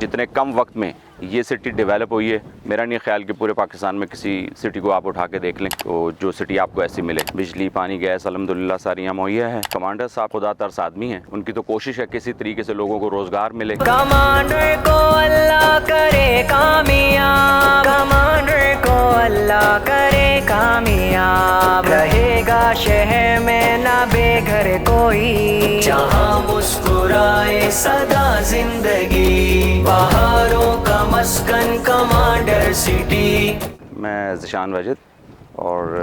جتنے کم وقت میں یہ سٹی ڈیولپ ہوئی ہے، میرا نہیں خیال کہ پورے پاکستان میں کسی سٹی کو آپ اٹھا کے دیکھ لیں تو جو سٹی آپ کو ایسی ملے۔ بجلی، پانی، گیس الحمدللہ ساری یہاں مہیا ہے۔ کمانڈر صاحب خدا ترس آدمی ہیں، ان کی تو کوشش ہے کسی طریقے سے لوگوں کو روزگار ملے۔ کمانڈر کو اللہ کرے کامیاب، کمانڈر کو اللہ کرے کامیاب، رہے گا شہر میں نہ بے گھر کوئی، جہاں مسکرائے سدا زندگی، بہاروں کا مسکن کمانڈر سٹی۔ میں ذیشان واجد اور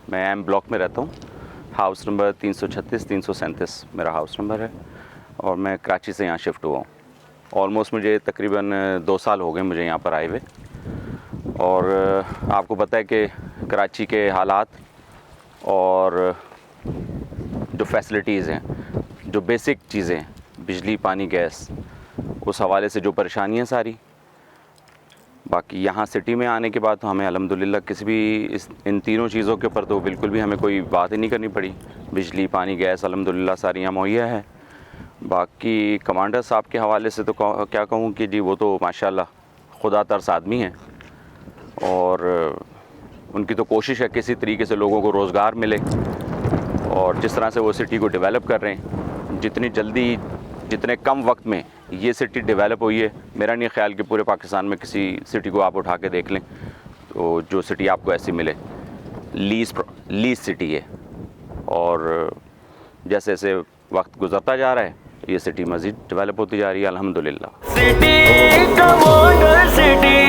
میں ایم بلاک میں رہتا ہوں، ہاؤس نمبر 336 337 میرا ہاؤس نمبر ہے، اور میں کراچی سے یہاں شفٹ ہوا ہوں۔ آلموسٹ مجھے تقریباً 2 سال ہو گئے مجھے یہاں پر آئے ہوئے، اور آپ کو پتہ ہے کہ کراچی کے حالات اور جو فیسلٹیز ہیں، جو بیسک چیزیں ہیں، بجلی، پانی، گیس، اس حوالے سے جو پریشانیاں ساری، باقی یہاں سٹی میں آنے کے بعد تو ہمیں الحمدللہ کسی بھی ان تینوں چیزوں کے اوپر تو بالکل بھی ہمیں کوئی بات ہی نہیں کرنی پڑی۔ بجلی، پانی، گیس الحمدللہ ساری یہاں مہیا ہے۔ باقی کمانڈر صاحب کے حوالے سے تو کیا کہوں کہ جی وہ تو ماشاءاللہ خدا ترس آدمی ہیں، اور ان کی تو کوشش ہے کسی طریقے سے لوگوں کو روزگار ملے، اور جس طرح سے وہ سٹی کو ڈیولپ کر رہے ہیں، جتنی جلدی، جتنے کم وقت میں یہ سٹی ڈیولپ ہوئی ہے، میرا نہیں خیال کہ پورے پاکستان میں کسی سٹی کو آپ اٹھا کے دیکھ لیں تو جو سٹی آپ کو ایسی ملے۔ لیز سٹی ہے، اور جیسے جیسے وقت گزرتا جا رہا ہے یہ سٹی مزید ڈیولپ ہوتی جا رہی ہے الحمدللہ۔ City commander city